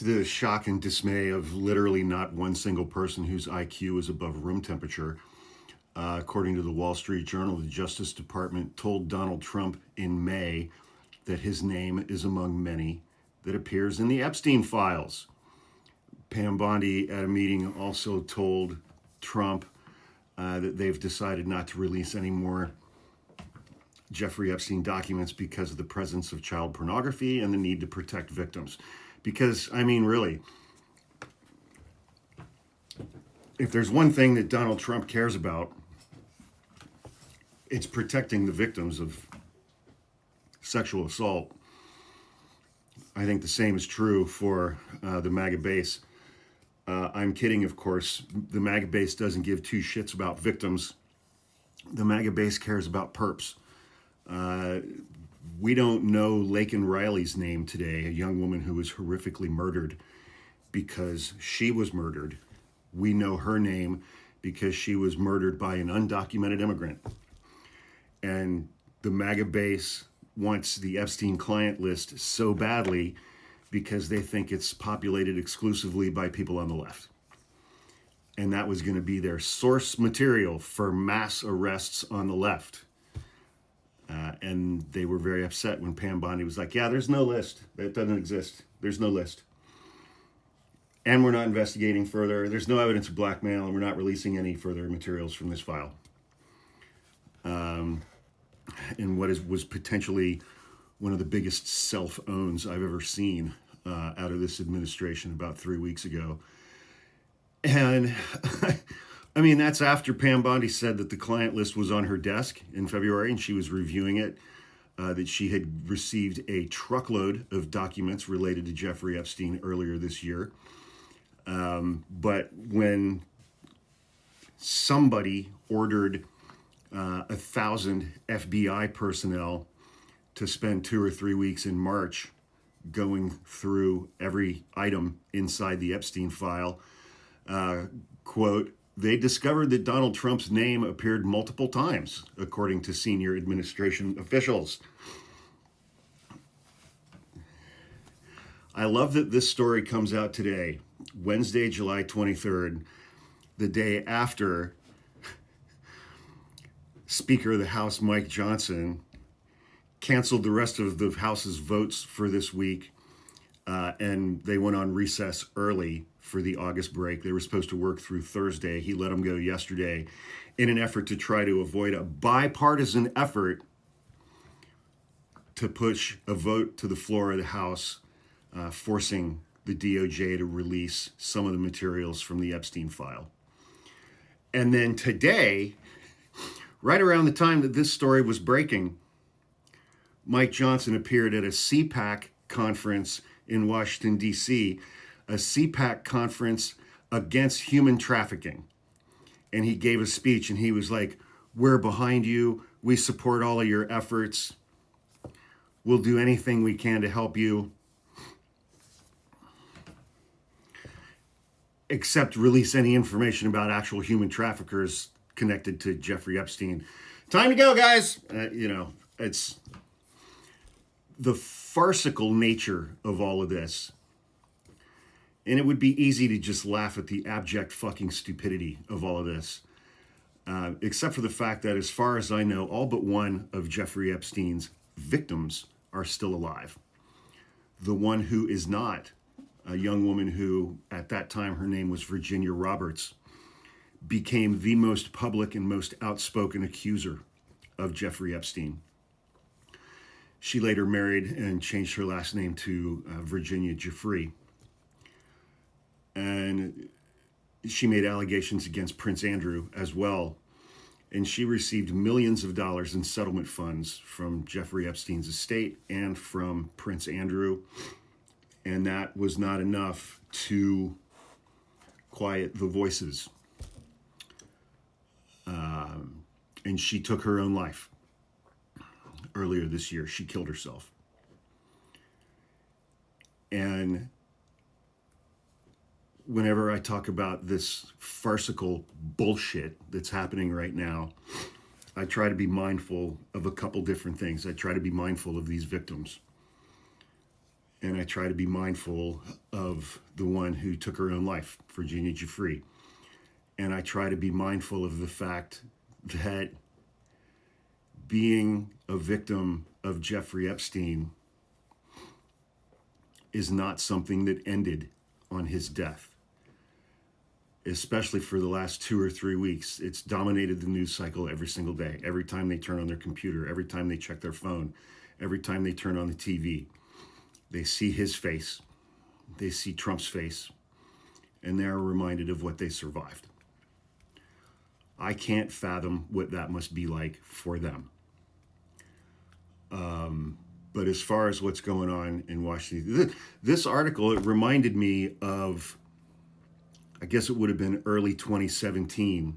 to the shock and dismay of literally not one single person whose IQ is above room temperature, according to the Wall Street Journal, the Justice Department told Donald Trump in May that his name is among many that appears in the Epstein files. Pam Bondi at a meeting also told Trump that they've decided not to release any more Jeffrey Epstein documents because of the presence of child pornography and the need to protect victims. Because, I mean, really, if there's one thing that Donald Trump cares about, it's protecting the victims of sexual assault. I think the same is true for the MAGA base. I'm kidding, of course. The MAGA base doesn't give two shits about victims. The MAGA base cares about perps. We don't know Laken Riley's name today, a young woman who was horrifically murdered because she was murdered. We know her name because she was murdered by an undocumented immigrant. And the MAGA base wants the Epstein client list so badly because they think it's populated exclusively by people on the left. And that was going to be their source material for mass arrests on the left. And they were very upset when Pam Bondi was like, yeah, there's no list. That doesn't exist. There's no list. And we're not investigating further. There's no evidence of blackmail, and we're not releasing any further materials from this file. And what was potentially one of the biggest self-owns I've ever seen out of this administration about 3 weeks ago. And I mean, that's after Pam Bondi said that the client list was on her desk in February and she was reviewing it, that she had received a truckload of documents related to Jeffrey Epstein earlier this year. But when somebody ordered 1,000 FBI personnel to spend 2 or 3 weeks in March going through every item inside the Epstein file, quote, they discovered that Donald Trump's name appeared multiple times, according to senior administration officials. I love that this story comes out today, Wednesday, July 23rd, the day after Speaker of the House Mike Johnson canceled the rest of the House's votes for this week, and they went on recess early for the August break. They were supposed to work through Thursday. He let them go yesterday in an effort to try to avoid a bipartisan effort to push a vote to the floor of the House, forcing the DOJ to release some of the materials from the Epstein file. And then today, right around the time that this story was breaking, Mike Johnson appeared at a CPAC conference in Washington, D.C., a CPAC conference against human trafficking. And he gave a speech and he was like, we're behind you. We support all of your efforts. We'll do anything we can to help you, except release any information about actual human traffickers connected to Jeffrey Epstein. Time to go, guys. It's the farcical nature of all of this. And it would be easy to just laugh at the abject fucking stupidity of all of this. Except for the fact that, as far as I know, all but one of Jeffrey Epstein's victims are still alive. The one who is not, a young woman who, at that time, her name was Virginia Roberts, became the most public and most outspoken accuser of Jeffrey Epstein. She later married and changed her last name to Virginia Giuffre. And she made allegations against Prince Andrew as well. And she received millions of dollars in settlement funds from Jeffrey Epstein's estate and from Prince Andrew. And that was not enough to quiet the voices. And she took her own life earlier this year. She killed herself. And whenever I talk about this farcical bullshit that's happening right now, I try to be mindful of a couple different things. I try to be mindful of these victims. And I try to be mindful of the one who took her own life, Virginia Giuffre. And I try to be mindful of the fact that being a victim of Jeffrey Epstein is not something that ended on his death. Especially for the last 2 or 3 weeks, it's dominated the news cycle every single day. Every time they turn on their computer, every time they check their phone, every time they turn on the TV, they see his face, they see Trump's face, and they're reminded of what they survived. I can't fathom what that must be like for them. But as far as what's going on in Washington, this article, it reminded me of, I guess it would have been early 2017,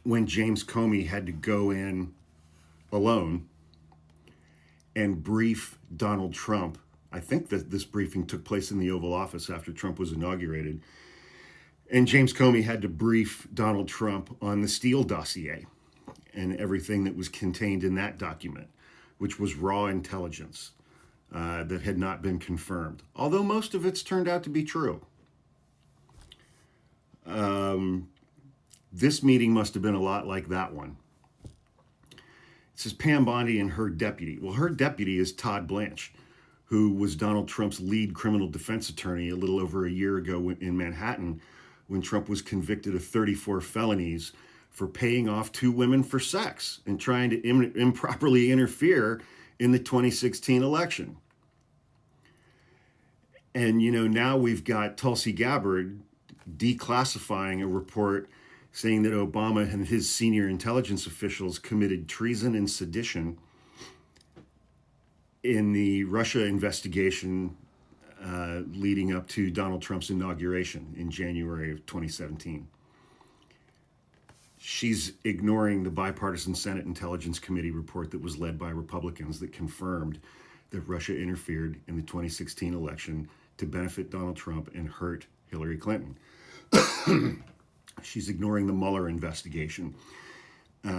when James Comey had to go in alone and brief Donald Trump. I think that this briefing took place in the Oval Office after Trump was inaugurated. And James Comey had to brief Donald Trump on the Steele dossier and everything that was contained in that document, which was raw intelligence that had not been confirmed, although most of it's turned out to be true. This meeting must have been a lot like that one. It says Pam Bondi and her deputy. Well, her deputy is Todd Blanche, who was Donald Trump's lead criminal defense attorney a little over a year ago in Manhattan, when Trump was convicted of 34 felonies for paying off 2 women for sex and trying to improperly interfere in the 2016 election. And, now we've got Tulsi Gabbard declassifying a report saying that Obama and his senior intelligence officials committed treason and sedition in the Russia investigation leading up to Donald Trump's inauguration in January of 2017. She's ignoring the bipartisan Senate Intelligence Committee report that was led by Republicans that confirmed that Russia interfered in the 2016 election to benefit Donald Trump and hurt Hillary Clinton. She's ignoring the Mueller investigation,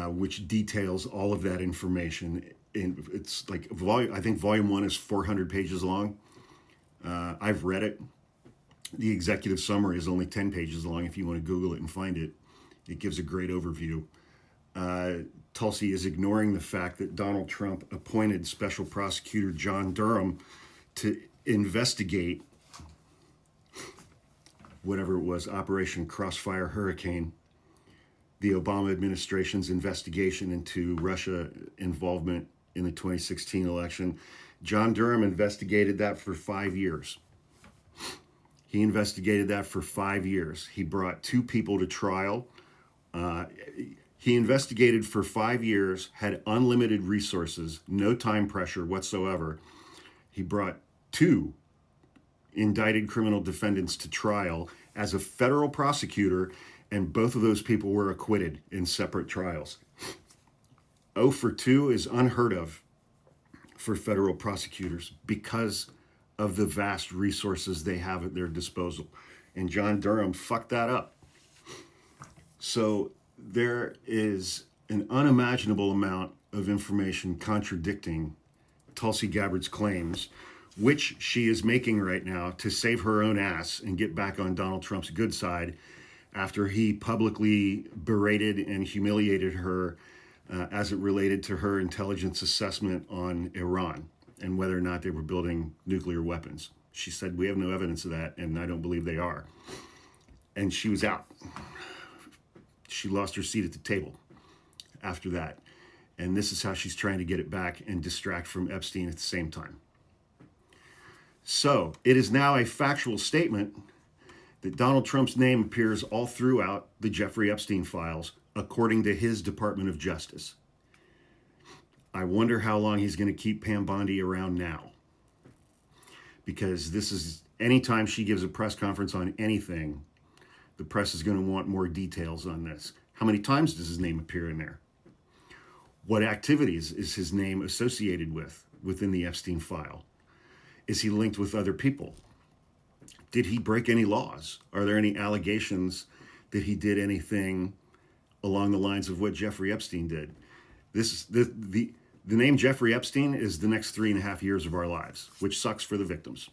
which details all of that information. It's like, I think volume 1 is 400 pages long. I've read it. The executive summary is only 10 pages long if you want to Google it and find it. It gives a great overview. Tulsi is ignoring the fact that Donald Trump appointed Special Prosecutor John Durham to investigate whatever it was, Operation Crossfire Hurricane, the Obama administration's investigation into Russia involvement in the 2016 election. John Durham investigated that for 5 years. He investigated that for 5 years. He brought 2 people to trial. He investigated for 5 years, had unlimited resources, no time pressure whatsoever. He brought 2 indicted criminal defendants to trial as a federal prosecutor, and both of those people were acquitted in separate trials. 0 for 2 is unheard of for federal prosecutors because of the vast resources they have at their disposal. And John Durham fucked that up. So there is an unimaginable amount of information contradicting Tulsi Gabbard's claims, which she is making right now to save her own ass and get back on Donald Trump's good side after he publicly berated and humiliated her as it related to her intelligence assessment on Iran and whether or not they were building nuclear weapons. She said, we have no evidence of that, and I don't believe they are. And she was out. She lost her seat at the table after that. And this is how she's trying to get it back and distract from Epstein at the same time. So it is now a factual statement that Donald Trump's name appears all throughout the Jeffrey Epstein files, according to his Department of Justice. I wonder how long he's going to keep Pam Bondi around now. Because this is, anytime she gives a press conference on anything, the press is going to want more details on this. How many times does his name appear in there? What activities is his name associated with within the Epstein file? Is he linked with other people? Did he break any laws? Are there any allegations that he did anything along the lines of what Jeffrey Epstein did? This is The name Jeffrey Epstein is the next 3.5 years of our lives, which sucks for the victims.